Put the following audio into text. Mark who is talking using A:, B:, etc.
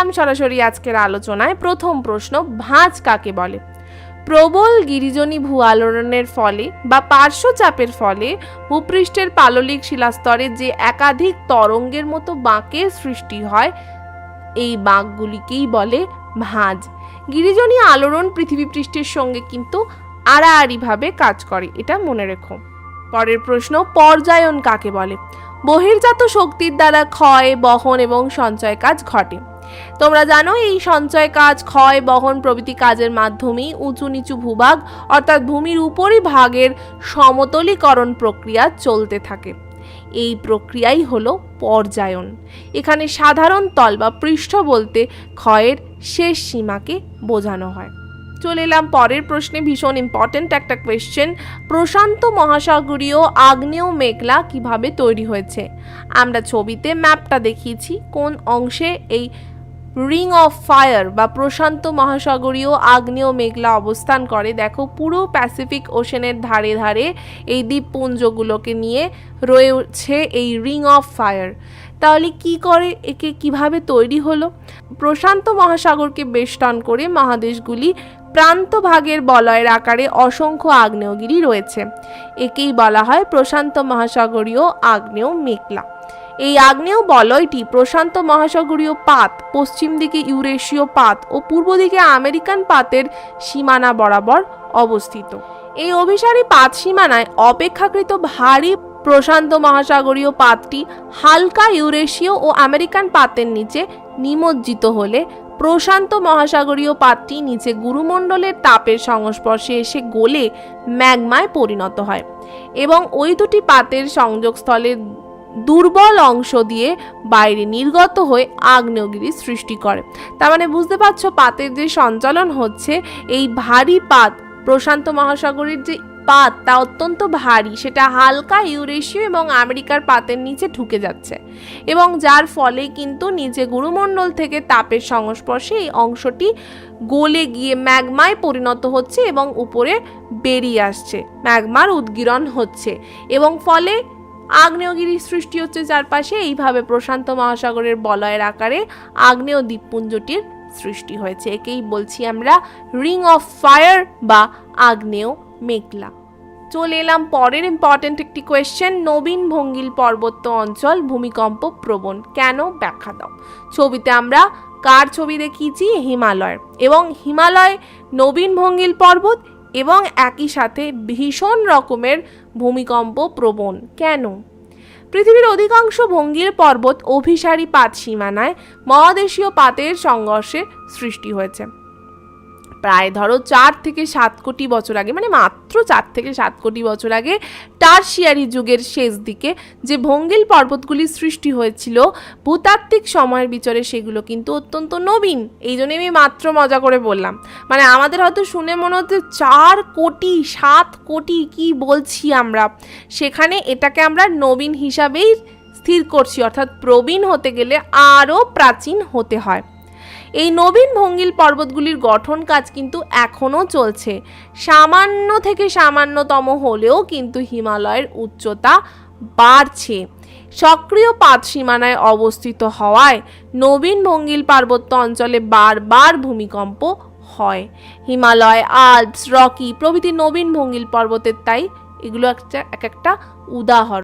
A: এলাম সরাসরি আজকের আলোচনায়। প্রথম প্রশ্ন, ভাঁজ কাকে বলে? প্রবল গিরিজনী ভূ আলোড়নের ফলে বা পার্শ্বচাপের ফলে ভূপৃষ্ঠের পাললিক শিলাস্তরে যে একাধিক তরঙ্গের মতো বাঁকের সৃষ্টি হয়, এই বাঁকগুলিকেই বলে ভাঁজ। গিরিজনী আলোড়ন পৃথিবী পৃষ্ঠের সঙ্গে কিন্তু আড়াআড়িভাবে কাজ করে, এটা মনে রেখো। পরের প্রশ্ন, পর্যায়ন কাকে বলে? বহির্জাত শক্তির দ্বারা ক্ষয়, বহন এবং সঞ্চয় কাজ ঘটে। তোমরা জানো এই সঞ্চয় কাজ, ক্ষয়, বহন প্রভৃতি কাজের মাধ্যমেই উঁচু নিচু ভূভাগ অর্থাৎ ভূমির উপরি ভাগের সমতলীকরণ প্রক্রিয়া চলতে থাকে। এই প্রক্রিয়াই হলো পর্যায়ন। এখানে সাধারণ তল বা পৃষ্ঠ বলতে ক্ষয়ের শেষ সীমাকে বোঝানো হয়। চলে এলাম পরের প্রশ্নে, ভীষণ ইম্পর্টেন্ট একটা কোয়েশ্চেন। প্রশান্ত মহাসাগরীয় আগ্নেয় মেঘলা কিভাবে তৈরি হয়েছে? আমরা ছবিতে ম্যাপটা দেখিয়েছি কোন অংশে এই রিং অফ ফায়ার বা প্রশান্ত মহাসাগরীয় আগ্নেয় মেঘলা অবস্থান করে। দেখো, পুরো প্যাসিফিক ওশেনের ধারে ধারে এই দ্বীপপুঞ্জগুলোকে নিয়ে রয়েছে এই রিং অফ ফায়ার। তাহলে কি করে, একে কিভাবে তৈরি হলো? প্রশান্ত মহাসাগরকে বেষ্টন করে মহাদেশগুলি প্রান্ত ভাগের বলয়ের আকারে অসংখ্য আগ্নেয়গিরি রয়েছে। একেই বলা হয় প্রশান্ত মহাসাগরীয় আগ্নেয় মেঘলা। এই আগ্নেয় বলয়টি প্রশান্ত মহাসাগরীয় পাত, পশ্চিম দিকে ইউরেশীয় পাত ও পূর্ব দিকে আমেরিকান পাতের সীমানা বরাবর অবস্থিত। এই অভিসারী পাত সীমানায় অপেক্ষাকৃত ভারী প্রশান্ত মহাসাগরীয় পাতটি হালকা ইউরেশীয় ও আমেরিকান পাতের নিচে নিমজ্জিত হলে প্রশান্ত মহাসাগরীয় পাতটি নিচে গুরুমণ্ডলের তাপের সংস্পর্শে এসে গলে ম্যাগমায় পরিণত হয় এবং ওই দুটি পাতের সংযোগস্থলের দুর্বল অংশ দিয়ে বাইরে নির্গত হয়ে আগ্নেয়গিরি সৃষ্টি করে। তার মানে বুঝতে পারছো, পাতের যে সঞ্চালন হচ্ছে, এই ভারী পাত, প্রশান্ত মহাসাগরের যে পাত তা অত্যন্ত ভারী, সেটা হালকা ইউরেশীয় এবং আমেরিকার পাতের নিচে ঢুকে যাচ্ছে এবং যার ফলে কিন্তু নিচে গুরুমণ্ডল থেকে তাপের সংস্পর্শে এই অংশটি গলে গিয়ে ম্যাগমায় পরিণত হচ্ছে এবং উপরে বেরিয়ে আসছে, ম্যাগমার উদ্গীরণ হচ্ছে এবং ফলে আগ্নেয়গিরি সৃষ্টি হচ্ছে চারপাশে। এইভাবে প্রশান্ত মহাসাগরের বলয়ের আকারে আগ্নেয় দ্বীপপুঞ্জটির সৃষ্টি হয়েছে। একেই বলছি আমরা রিং অফ ফায়ার বা আগ্নেয় মেঘলা। চলে এলাম পরের ইম্পর্টেন্ট একটি কোয়েশ্চেন, নবীন ভঙ্গিল পার্বত্য অঞ্চল ভূমিকম্প প্রবণ কেন? ব্যাখ্যা দাও। ছবিতে আমরা কার ছবি দেখিয়েছি? হিমালয়ের। এবং হিমালয় নবীন ভঙ্গিল পর্বত এবং একই সাথে ভীষণ রকমের ভূমিকম্প প্রবণ কেন? পৃথিবীর অধিকাংশ ভঙ্গিল পর্বত অভিসারী পাত সীমানায় মহাদেশীয় পাতের সংঘর্ষে সৃষ্টি হয়েছে। প্রায় ধরো 4 থেকে 7 কোটি বছর আগে, মানে মাত্র 4 থেকে 7 কোটি বছর আগে টারশিয়ারি যুগের শেষ দিকে যে ভঙ্গিল পর্বতগুলি সৃষ্টি হয়েছিল, ভূতাত্ত্বিক সময়ের বিচরে সেগুলো কিন্তু অত্যন্ত নবীন। এই জন্যই আমি মাত্র মজা করে বললাম, মানে আমাদের হয়তো শুনে মনে হচ্ছে 4 কোটি 7 কোটি কি বলছি আমরা, সেখানে এটাকে আমরা নবীন হিসাবেই স্থির করছি, অর্থাৎ প্রবীণ হতে গেলে আরও প্রাচীন হতে হয়। এই নবীন ভঙ্গিল পর্বতগুলির গঠন কাজ কিন্তু এখনও চলছে। সামান্য থেকে সামান্যতম হলেও কিন্তু হিমালয়ের উচ্চতা বাড়ছে। সক্রিয় পাত সীমানায় অবস্থিত হওয়ায় নবীন ভঙ্গিল পার্বত্য অঞ্চলে বারবার ভূমিকম্প হয়। হিমালয়, আল্পস, রকি প্রভৃতি নবীন ভঙ্গিল পর্বতের তাই এগুলো একটা উদাহরণ।